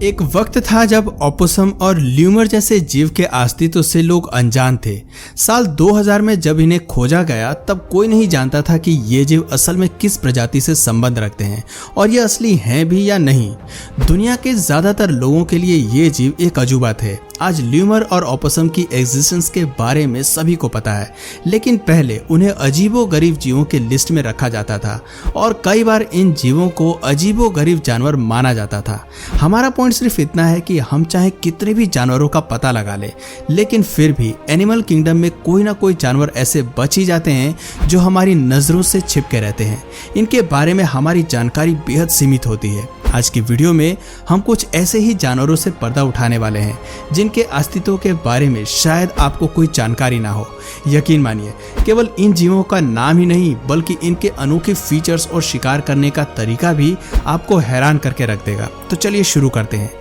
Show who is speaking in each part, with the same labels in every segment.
Speaker 1: एक वक्त था जब ओपोसम और ल्यूमर जैसे जीव के अस्तित्व से लोग अनजान थे। साल 2000 में जब इन्हें खोजा गया तब कोई नहीं जानता था कि ये जीव असल में किस प्रजाति से संबंध रखते हैं और ये असली हैं भी या नहीं। दुनिया के ज्यादातर लोगों के लिए ये जीव एक अजूबा थे। आज ल्यूमर और ओपोसम की एग्जिस्टेंस के बारे में सभी को पता है, लेकिन पहले उन्हें अजीबोगरीब जीवों के लिस्ट में रखा जाता था और कई बार इन जीवों को अजीबोगरीब जानवर माना जाता था। हमारा पॉइंट सिर्फ इतना है कि हम चाहे कितने भी जानवरों का पता लगा ले, लेकिन फिर भी एनिमल किंगडम में कोई ना कोई जानवर ऐसे बच ही जाते हैं जो हमारी नजरों से छिप के रहते हैं। इनके बारे में हमारी जानकारी बेहद सीमित होती है। आज की वीडियो में हम कुछ ऐसे ही जानवरों से पर्दा उठाने वाले हैं जिनके अस्तित्व के बारे में शायद आपको कोई जानकारी ना हो। यकीन मानिए, केवल इन जीवों का नाम ही नहीं बल्कि इनके अनोखे फीचर्स और शिकार करने का तरीका भी आपको हैरान करके रख देगा। तो चलिए शुरू करते हैं।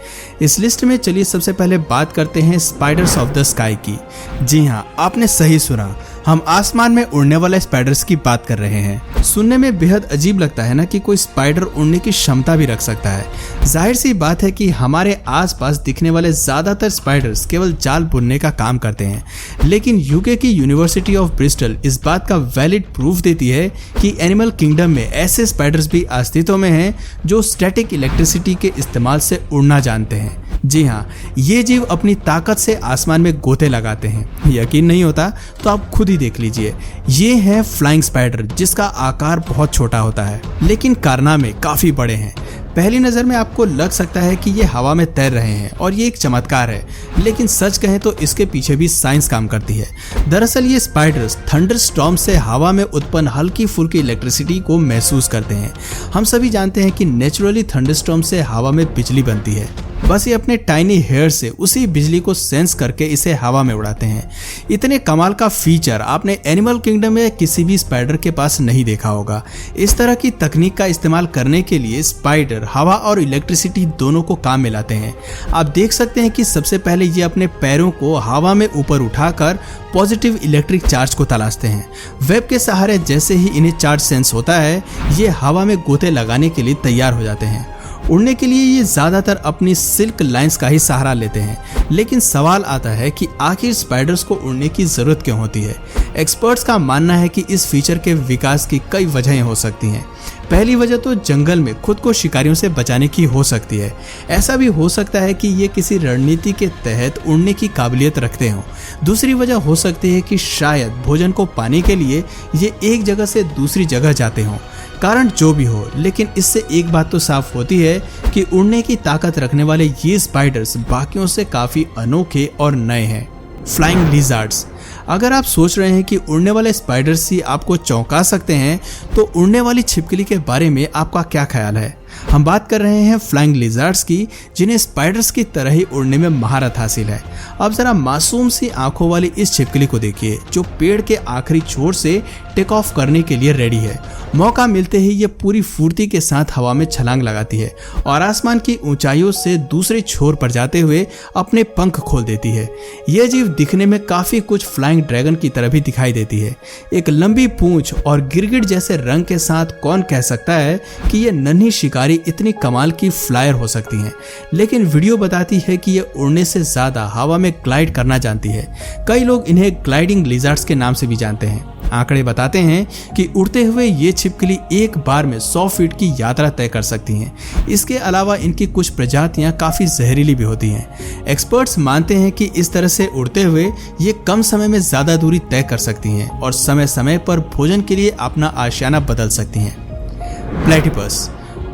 Speaker 1: इस लिस्ट में चलिए सबसे पहले बात करते हैं स्पाइडर्स ऑफ द स्काई की। जी हाँ, आपने सही सुना, हम आसमान में उड़ने वाले स्पाइडर्स की बात कर रहे हैं। सुनने में बेहद अजीब लगता है ना कि कोई स्पाइडर उड़ने की क्षमता भी रख सकता है। जाहिर सी बात है कि हमारे आसपास दिखने वाले ज्यादातर स्पाइडर्स केवल जाल बुनने का काम करते हैं, लेकिन यूके की यूनिवर्सिटी ऑफ ब्रिस्टल इस बात का वैलिड प्रूफ देती है कि एनिमल किंगडम में ऐसे स्पाइडर्स भी अस्तित्व में हैं जो स्टैटिक इलेक्ट्रिसिटी के इस्तेमाल से उड़ना जानते हैं। जी हाँ, ये जीव अपनी ताकत से आसमान में गोते लगाते हैं। यकीन नहीं होता तो आप खुद ही देख लीजिए। ये है फ्लाइंग स्पाइडर, जिसका आकार बहुत छोटा होता है लेकिन कारनामे काफी बड़े हैं। पहली नजर में आपको लग सकता है कि ये हवा में तैर रहे हैं और ये एक चमत्कार है, लेकिन सच कहें तो इसके पीछे भी साइंस काम करती है। दरअसल ये स्पाइडर्स थंडरस्टॉर्म से हवा में उत्पन्न हल्की फुल्की इलेक्ट्रिसिटी को महसूस करते हैं। हम सभी जानते हैं कि नेचुरली थंडरस्टॉर्म से हवा में बिजली बनती है, बस ये अपने टाइनी हेयर से उसी बिजली को सेंस करके इसे हवा में उड़ाते हैं। इतने कमाल का फीचर आपने एनिमल किंगडम में किसी भी स्पाइडर के पास नहीं देखा होगा। इस तरह की तकनीक का इस्तेमाल करने के लिए स्पाइडर हवा और इलेक्ट्रिसिटी दोनों को काम में लाते हैं। आप देख सकते हैं कि सबसे पहले ये अपने पैरों को हवा में ऊपर उठाकर पॉजिटिव इलेक्ट्रिक चार्ज को तलाशते हैं। वेब के सहारे जैसे ही इन्हें चार्ज सेंस होता है, ये हवा में गोते लगाने के लिए तैयार हो जाते हैं। उड़ने के लिए ये ज्यादातर अपनी सिल्क लाइंस का ही सहारा लेते हैं, लेकिन सवाल आता है कि आखिर स्पाइडर्स को उड़ने की जरूरत क्यों होती है। एक्सपर्ट्स का मानना है कि इस फीचर के विकास की कई वजहें हो सकती हैं। पहली वजह तो जंगल में खुद को शिकारियों से बचाने की हो सकती है। ऐसा भी हो सकता है कि ये किसी रणनीति के तहत उड़ने की काबिलियत रखते हों। दूसरी वजह हो सकती है कि शायद भोजन को पाने के लिए ये एक जगह से दूसरी जगह जाते हों। कारण जो भी हो, लेकिन इससे एक बात तो साफ होती है कि उड़ने की ताकत रखने वाले ये स्पाइडर्स बाकियों से काफी अनोखे और नए हैं। Flying lizards. अगर आप सोच रहे हैं कि उड़ने वाले स्पाइडर्स ही आपको चौंका सकते हैं, तो उड़ने वाली छिपकली के बारे में आपका क्या ख्याल है? हम बात कर रहे हैं फ्लाइंग लिजर्ड्स की, जिन्हें स्पाइडर्स की तरह ही उड़ने में महारत हासिल है। अब जरा मासूम सी आंखों वाली इस छिपकली को देखिए, जो पेड़ के आखिरी छोर से टेक ऑफ करने के लिए रेडी है। मौका मिलते ही ये पूरी फुर्ती के साथ हवा में छलांग लगाती है और आसमान की ऊंचाइयों से दूसरे छोर पर जाते हुए अपने पंख खोल देती है। यह जीव दिखने में काफी कुछ फ्लाइंग ड्रैगन की तरह भी दिखाई देती है। एक लंबी पूंछ और गिरगिट जैसे रंग के साथ कौन कह सकता है कि ये नन्ही शिकारी इतनी कमाल की फ्लायर हो सकती हैं। लेकिन वीडियो बताती है कि ये उड़ने से ज्यादा हवा में ग्लाइड करना जानती है। कई लोग इन्हें ग्लाइडिंग लिजर्ड्स के नाम से भी जानते हैं। आंकड़े बताते हैं कि उड़ते हुए ये छिपकली एक बार में 100 फीट की यात्रा तय कर सकती हैं। इसके अलावा इनकी कुछ प्रजातियां काफी जहरीली भी होती हैं। एक्सपर्ट्स मानते हैं कि इस तरह से उड़ते हुए ये कम समय में ज्यादा दूरी तय कर सकती हैं और समय समय पर भोजन के लिए अपना आशियाना बदल सकती हैं। प्लेटिपस।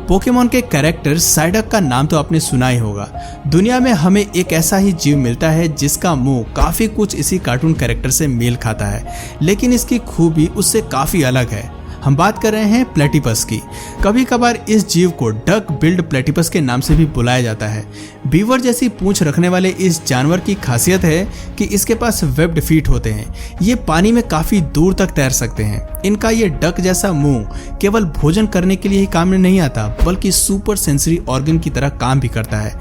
Speaker 1: पोकेमॉन के कैरेक्टर साइडक का नाम तो आपने सुना ही होगा। दुनिया में हमें एक ऐसा ही जीव मिलता है जिसका मुंह काफी कुछ इसी कार्टून कैरेक्टर से मेल खाता है, लेकिन इसकी खूबी उससे काफी अलग है। हम बात कर रहे हैं प्लेटिपस की। कभी कभार इस जीव को डक बिल्ड प्लेटिपस के नाम से भी बुलाया जाता है। बीवर जैसी पूंछ रखने वाले इस जानवर की खासियत है कि इसके पास वेब्ड फीट होते हैं। ये पानी में काफी दूर तक तैर सकते हैं। इनका ये डक जैसा मुंह केवल भोजन करने के लिए ही काम में नहीं आता, बल्कि सुपर सेंसरी ऑर्गन की तरह काम भी करता है।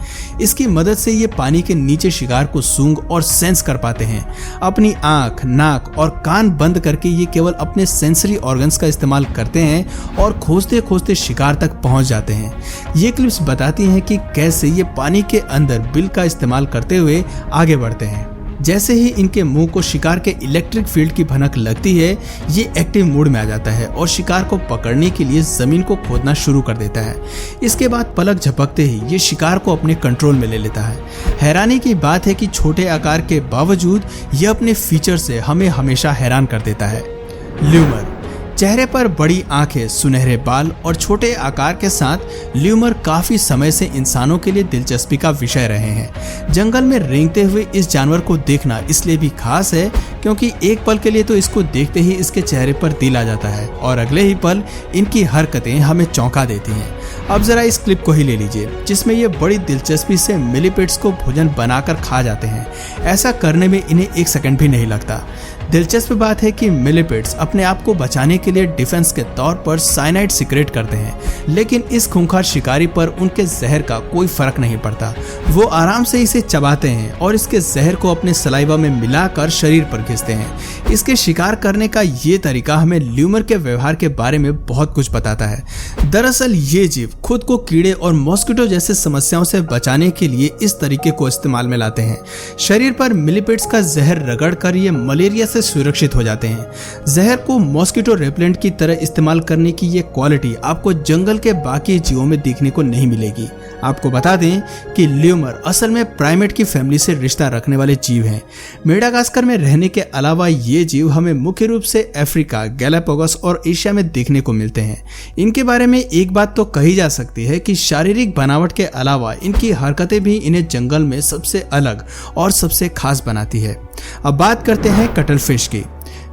Speaker 1: इसकी मदद से ये पानी के नीचे शिकार को सूंघ और सेंस कर पाते हैं। अपनी आंख, नाक और कान बंद करके ये केवल अपने सेंसरी ऑर्गन्स का इस्तेमाल इस्तेमाल करते हैं और खोजते खोजते शिकार तक पहुंच जाते हैं। ये क्लिप्स बताती हैं कि कैसे ये पानी के अंदर बिल का इस्तेमाल करते हुए आगे बढ़ते हैं। जैसे ही इनके मुंह को शिकार के इलेक्ट्रिक फील्ड की भनक लगती है, ये एक्टिव मोड में आ जाता है और शिकार को पकड़ने के लिए जमीन को खोदना शुरू कर देता है। इसके बाद पलक झपकते ही ये शिकार को अपने कंट्रोल में ले लेता है। हैरानी की बात है कि छोटे आकार के बावजूद ये अपने फीचर से हमें हमेशा हैरान कर देता है। ल्यूमर चेहरे पर बड़ी आंखें, सुनहरे बाल और छोटे आकार के साथ ल्यूमर काफी समय से इंसानों के लिए दिलचस्पी का विषय रहे हैं। जंगल में रेंगते हुए इस जानवर को देखना इसलिए भी खास है क्योंकि एक पल के लिए तो इसको देखते ही इसके चेहरे पर दिल आ जाता है और अगले ही पल इनकी हरकतें हमें चौंका देती हैं। अब जरा इस क्लिप को ही ले लीजिए जिसमें ये बड़ी दिलचस्पी से मिलीपेड्स को भोजन बनाकर खा जाते हैं। ऐसा करने में इन्हें 1 सेकंड भी नहीं लगता। दिलचस्प बात है कि मिलीपेड्स अपने आप को बचाने के लिए डिफेंस के तौर पर साइनाइड सिक्रेट करते हैं, लेकिन इस खूंखार शिकारी पर उनके जहर का कोई फर्क नहीं पड़ता। वो आराम से इसे चबाते हैं और इसके जहर को अपने सलाइवा में मिलाकर शरीर पर घिसते हैं। इसके शिकार करने का ये तरीका हमें ल्यूमर के व्यवहार के बारे में बहुत कुछ बताता है। दरअसल ये जीव खुद को कीड़े और मॉस्किटो जैसे समस्याओं से बचाने के लिए इस तरीके को इस्तेमाल में लाते हैं। शरीर पर मिलीपेड्स का जहर रगड़कर ये मलेरिया से सुरक्षित हो जाते हैं। जहर को मॉस्किटो रेपेलेंट की तरह इस्तेमाल करने की ये क्वालिटी आपको जंगल के बाकी जीवों में देखने को नहीं मिलेगी। आपको बता दें कि ल्यूमर असल में प्राइमेट की फैमिली से रिश्ता रखने वाले जीव हैं। मेडागास्कर में रहने के अलावा ये जीव हमें मुख्य रूप से अफ्रीका, गैलापागोस और एशिया में देखने को मिलते हैं। इनके बारे में एक बात तो कही जा सकती है कि शारीरिक बनावट के अलावा इनकी हरकतें भी इन्हें जंगल में सबसे अलग और सबसे खास बनाती है। अब बात करते हैं कटल फिश की।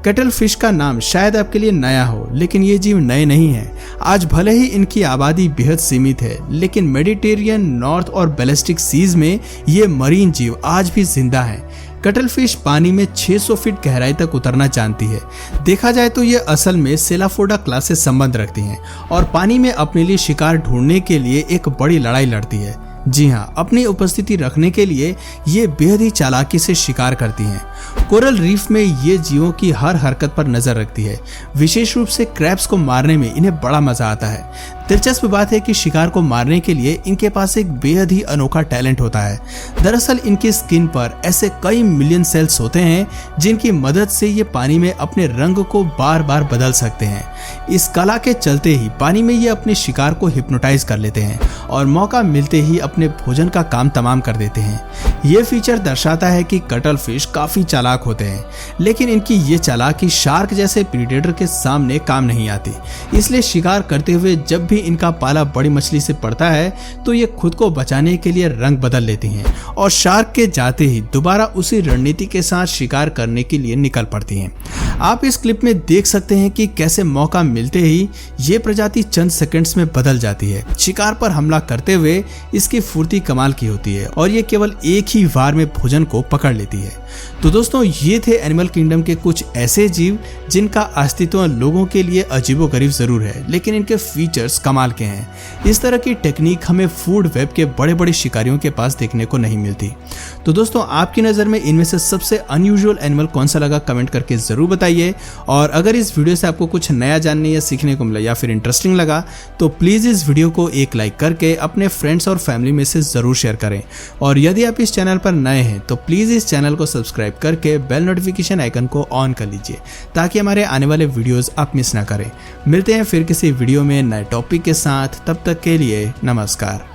Speaker 1: कटल फिश का नाम शायद आपके लिए नया हो, लेकिन ये जीव नए नहीं हैं। आज भले ही इनकी आबादी बेहद सीमित है, लेकिन मेडिटेरियन, नॉर्थ और बैलिस्टिक सीज में ये मरीन जीव आज भी जिंदा हैं। कटल फिश पानी में 600 फीट गहराई तक उतरना जानती है। देखा जाए तो ये असल में सेलाफोडा क्लास से संबंध रखती हैं और पानी में अपने लिए शिकार ढूंढने के लिए एक बड़ी लड़ाई लड़ती है। जी हाँ, अपनी उपस्थिति रखने के लिए ये बेहद ही चालाकी से शिकार करती हैं। कोरल रीफ में ये जीवों की हर हरकत पर नजर रखती है। विशेष रूप से क्रैब्स को मारने में इन्हें बड़ा मजा आता है। दिलचस्प बात है कि शिकार को मारने के लिए इनके पास एक बेहद ही अनोखा टैलेंट होता है। दरअसल इनकी स्किन पर ऐसे कई मिलियन सेल्स होते हैं जिनकी मदद से ये पानी में अपने रंग को बार बार बदल सकते हैं। इस कला के चलते ही पानी में ये अपने शिकार को हिप्नोटाइज कर लेते हैं और मौका मिलते ही अपने भोजन का काम तमाम कर देते हैं। ये फीचर दर्शाता है कि कटल फिश काफी चालाक होते हैं, लेकिन इनकी ये चालाकी शार्क जैसे प्रीडेटर के सामने काम नहीं आती। इसलिए शिकार करते हुए जब भी इनका पाला बड़ी मछली से पड़ता है तो ये खुद को बचाने के लिए रंग बदल लेती हैं और शार्क के जाते ही दोबारा उसी रणनीति के साथ शिकार करने के लिए निकल पड़ती हैं। आप इस क्लिप में देख सकते हैं कि कैसे मौका मिलते ही ये प्रजाति चंद सेकंड्स में बदल जाती है। शिकार पर हमला करते हुए इसकी फुर्ती कमाल की होती है और ये केवल एक ही वार में भोजन को पकड़ लेती है। तो दोस्तों, ये थे एनिमल किंगडम के कुछ ऐसे जीव जिनका अस्तित्व लोगों के लिए अजीबोगरीब जरूर है, लेकिन इनके फीचर्स कमाल के हैं। इस तरह की टेक्निक हमें फूड वेब के बड़े बड़े शिकारियों के पास देखने को नहीं मिलती। तो दोस्तों, आपकी नज़र में इनमें से सबसे अनयूजुअल एनिमल कौन सा लगा, कमेंट करके जरूर बताइए। और अगर इस वीडियो से आपको कुछ नया जानने या सीखने को मिला या फिर इंटरेस्टिंग लगा तो प्लीज़ इस वीडियो को एक लाइक करके अपने फ्रेंड्स और फैमिली में से ज़रूर शेयर करें। और यदि आप इस चैनल पर नए हैं तो प्लीज़ इस चैनल को सब्सक्राइब करके बेल नोटिफिकेशन आइकन को ऑन कर लीजिए ताकि हमारे आने वाले वीडियोस आप मिस ना करें। मिलते हैं फिर किसी वीडियो में नए टॉपिक के साथ, तब तक के लिए नमस्कार।